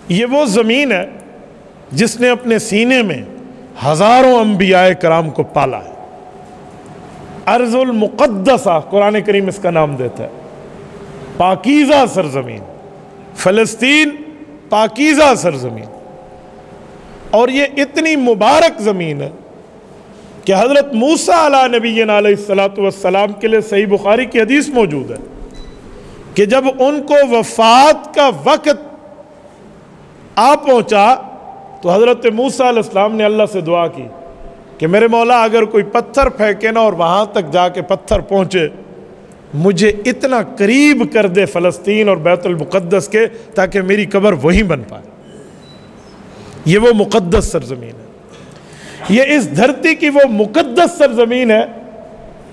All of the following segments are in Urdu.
یہ وہ زمین ہے جس نے اپنے سینے میں ہزاروں انبیاء کرام کو پالا ہے۔ ارض المقدسہ قرآن کریم اس کا نام دیتا ہے، پاکیزہ سرزمین، فلسطین پاکیزہ سرزمین۔ اور یہ اتنی مبارک زمین ہے کہ حضرت موسیٰ علیہ نبینا علیہ السلام کے لیے صحیح بخاری کی حدیث موجود ہے کہ جب ان کو وفات کا وقت آ پہنچا تو حضرت موسیٰ علیہ السلام نے اللہ سے دعا کی کہ میرے مولا اگر کوئی پتھر پھینکے نا اور وہاں تک جا کے پتھر پہنچے، مجھے اتنا قریب کر دے فلسطین اور بیت المقدس کے تاکہ میری قبر وہیں بن پائے۔ یہ وہ مقدس سرزمین ہے، یہ اس دھرتی کی وہ مقدس سرزمین ہے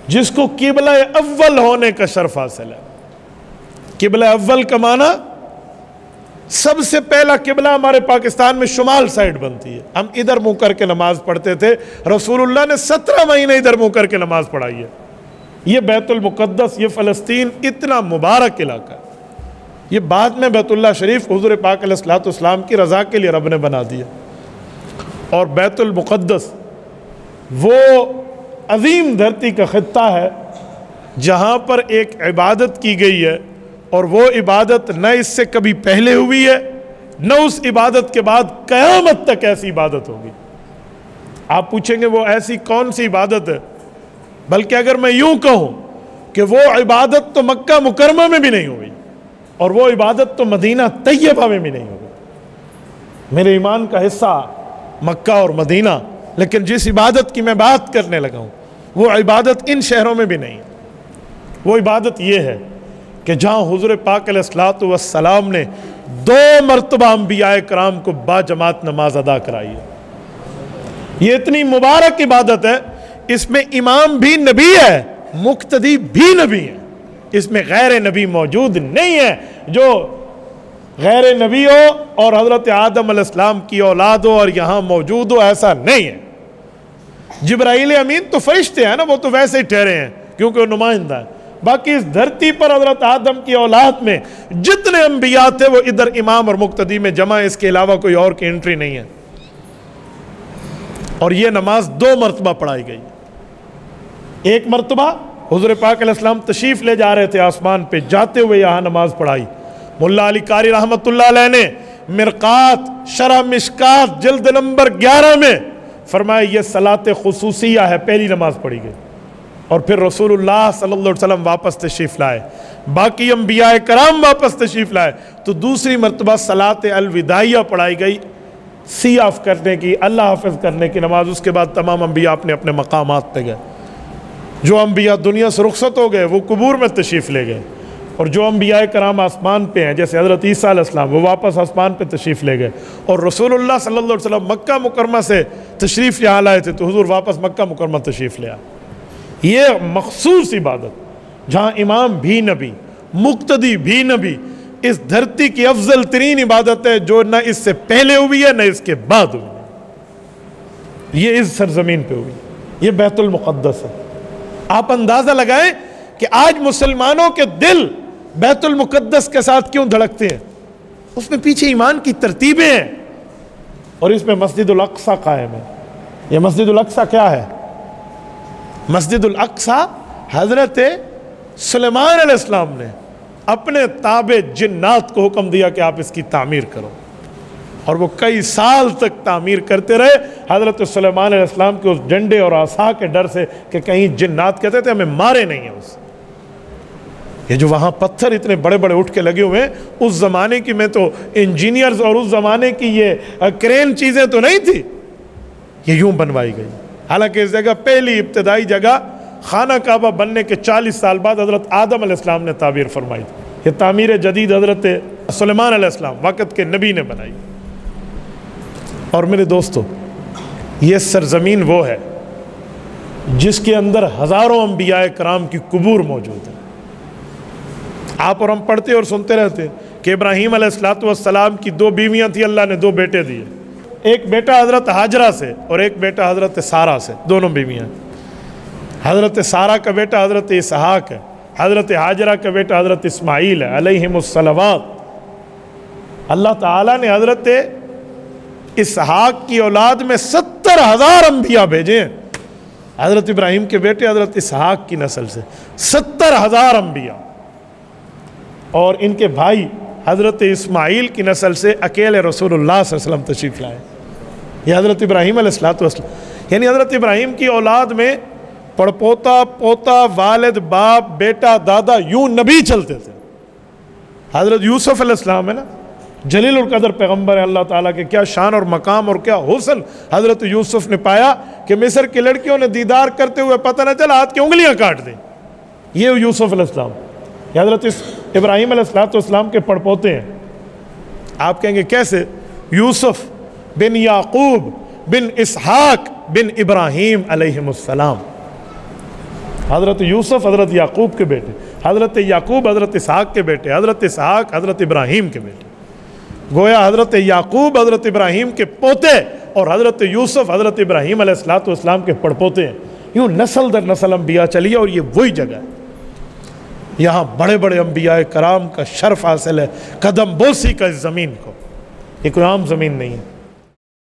جس کو قبلہ اول ہونے کا شرف حاصل ہے۔ قبلہ اول کا معنی سب سے پہلا قبلہ ہمارے پاکستان میں شمال سائڈ بنتی ہے، ہم ادھر منہ کر کے نماز پڑھتے تھے، رسول اللہ نے 17 مہینے ادھر منہ کر کے نماز پڑھائی ہے۔ یہ بیت المقدس، یہ فلسطین اتنا مبارک علاقہ ہے، یہ بعد میں بیت اللہ شریف حضور پاک علیہ السلام کی رضا کے لیے رب نے بنا دیا۔ اور بیت المقدس وہ عظیم دھرتی کا خطہ ہے جہاں پر ایک عبادت کی گئی ہے، اور وہ عبادت نہ اس سے کبھی پہلے ہوئی ہے نہ اس عبادت کے بعد قیامت تک ایسی عبادت ہوگی۔ آپ پوچھیں گے وہ ایسی کون سی عبادت ہے؟ بلکہ اگر میں یوں کہوں کہ وہ عبادت تو مکہ مکرمہ میں بھی نہیں ہوئی اور وہ عبادت تو مدینہ طیبہ میں بھی نہیں ہوئی۔ میرے ایمان کا حصہ مکہ اور مدینہ، لیکن جس عبادت کی میں بات کرنے لگا ہوں وہ عبادت ان شہروں میں بھی نہیں ہے۔ وہ عبادت یہ ہے کہ جہاں حضور پاک علیہ السلام نے 2 مرتبہ انبیاء کرام کو باجماعت نماز ادا کرائی ہے۔ یہ اتنی مبارک عبادت ہے، اس میں امام بھی نبی ہے، مقتدی بھی نبی ہے، اس میں غیر نبی موجود نہیں ہے جو غیر نبی ہو اور حضرت آدم علیہ السلام کی اولاد ہو اور یہاں موجود ہو، ایسا نہیں ہے۔ جبرائیل امین تو فرشتے ہیں نا، وہ تو ویسے ہی ٹھہرے ہیں کیونکہ وہ نمائندہ ہے۔ باقی اس دھرتی پر حضرت آدم کی اولاد میں جتنے انبیاء تھے وہ ادھر امام اور مقتدی میں جمع، اس کے علاوہ کوئی اور کی انٹری نہیں ہے۔ اور یہ نماز 2 مرتبہ پڑھائی گئی۔ ایک مرتبہ حضور پاک علیہ السلام تشریف لے جا رہے تھے آسمان پہ، جاتے ہوئے یہاں نماز پڑھائی۔ ملا علی قاری رحمت اللہ علیہ نے مرقات شرح مشکات جلد نمبر 11 میں فرمایا یہ صلاۃ خصوصیہ ہے، پہلی نماز پڑھی گئی۔ اور پھر رسول اللہ صلی اللہ علیہ وسلم واپس تشریف لائے، باقی انبیاء کرام واپس تشریف لائے تو دوسری مرتبہ صلاۃ الوداعیہ پڑھائی گئی، سی آف کرنے کی، اللہ حافظ کرنے کی نماز۔ اس کے بعد تمام انبیاء اپنے اپنے مقامات پہ گئے۔ جو انبیاء دنیا سے رخصت ہو گئے وہ قبور میں تشریف لے گئے، اور جو انبیاء کرام آسمان پہ ہیں جیسے حضرت عیسیٰ علیہ السلام وہ واپس آسمان پہ تشریف لے گئے، اور رسول اللہ صلی اللہ علیہ وسلم مکہ مکرمہ سے تشریف یہاں لائے تھے تو حضور واپس مکہ مکرمہ تشریف لے آئے۔ یہ مخصوص عبادت جہاں امام بھی نبی، مقتدی بھی نبی، اس دھرتی کی افضل ترین عبادت ہے جو نہ اس سے پہلے ہوئی ہے نہ اس کے بعد ہوئی ہے۔ یہ اس سرزمین پہ ہوئی، یہ بیت المقدس ہے۔ آپ اندازہ لگائیں کہ آج مسلمانوں کے دل بیت المقدس کے ساتھ کیوں دھڑکتے ہیں؟ اس میں پیچھے ایمان کی ترتیبیں ہیں، اور اس میں مسجد الاقصی قائم ہے۔ یہ مسجد الاقصی کیا ہے؟ مسجد الاقصی حضرت سلیمان علیہ السلام نے اپنے تابع جنات کو حکم دیا کہ آپ اس کی تعمیر کرو، اور وہ کئی سال تک تعمیر کرتے رہے حضرت سلیمان علیہ السلام کے اس ڈنڈے اور عصا کے ڈر سے کہ کہیں جنات کہتے تھے ہمیں مارے نہیں ہیں اس۔ یہ جو وہاں پتھر اتنے بڑے بڑے اٹھ کے لگے ہوئے ہیں، اس زمانے کی میں تو انجینئرز اور اس زمانے کی یہ کرین چیزیں تو نہیں تھی، یہ یوں بنوائی گئی۔ حالانکہ اس جگہ پہلی ابتدائی جگہ خانہ کعبہ بننے کے 40 سال بعد حضرت آدم علیہ السلام نے تعمیر فرمائی تھی۔ یہ تعمیر جدید حضرت سلیمان علیہ السلام وقت کے نبی نے بنائی۔ اور میرے دوستو، یہ سرزمین وہ ہے جس کے اندر ہزاروں انبیاء کرام کی قبور موجود ہیں۔ آپ اور ہم پڑھتے اور سنتے رہتے کہ ابراہیم علیہ السلام کی 2 بیویاں تھیں، اللہ نے 2 بیٹے دیے، ایک بیٹا حضرت ہاجرہ سے اور ایک بیٹا حضرت سارہ سے، دونوں بیویاں۔ حضرت سارہ کا بیٹا حضرت اسحاق ہے، حضرت ہاجرہ کا بیٹا حضرت اسماعیل ہے علیہم الصلوات۔ اللہ تعالیٰ نے حضرت اسحاق کی اولاد میں 70,000 انبیاء بھیجے ہیں، حضرت ابراہیم کے بیٹے حضرت اسحاق کی نسل سے 70,000 انبیاء، اور ان کے بھائی حضرت اسماعیل کی نسل سے اکیلے رسول اللہ صلی اللہ علیہ وسلم تشریف لائے، یہ حضرت ابراہیم علیہ السلام، یعنی حضرت ابراہیم کی اولاد میں پڑپوتا، پوتا، والد، باپ، بیٹا، دادا، یوں نبی چلتے تھے۔ حضرت یوسف علیہ السلام ہے نا، جلیل القدر پیغمبر ہے اللہ تعالیٰ کے، کیا شان اور مقام اور کیا حسن حضرت یوسف نے پایا کہ مصر کی لڑکیوں نے دیدار کرتے ہوئے پتہ نہ چلا ہاتھ کی انگلیاں کاٹ دیں۔ یہ یوسف علیہ السلام، یہ حضرت ابراہیم علیہ السلام کے پڑپوتے ہیں۔ آپ کہیں گے کیسے؟ یوسف بن یعقوب بن اسحاق بن ابراہیم علیہم السلام، حضرت یوسف حضرت یعقوب کے بیٹے، حضرت یعقوب حضرت اسحاق کے بیٹے، حضرت اسحاق حضرت ابراہیم کے بیٹے، گویا حضرت یعقوب حضرت ابراہیم کے پوتے اور حضرت یوسف حضرت ابراہیم علیہ السلام کے پڑپوتے ہیں۔ یوں نسل در نسل انبیاء چلی، اور یہ وہی جگہ ہے یہاں بڑے بڑے انبیاء کرام کا شرف حاصل ہے، قدم بوسی کا اس زمین کو، یہ کوئی عام زمین نہیں ہے۔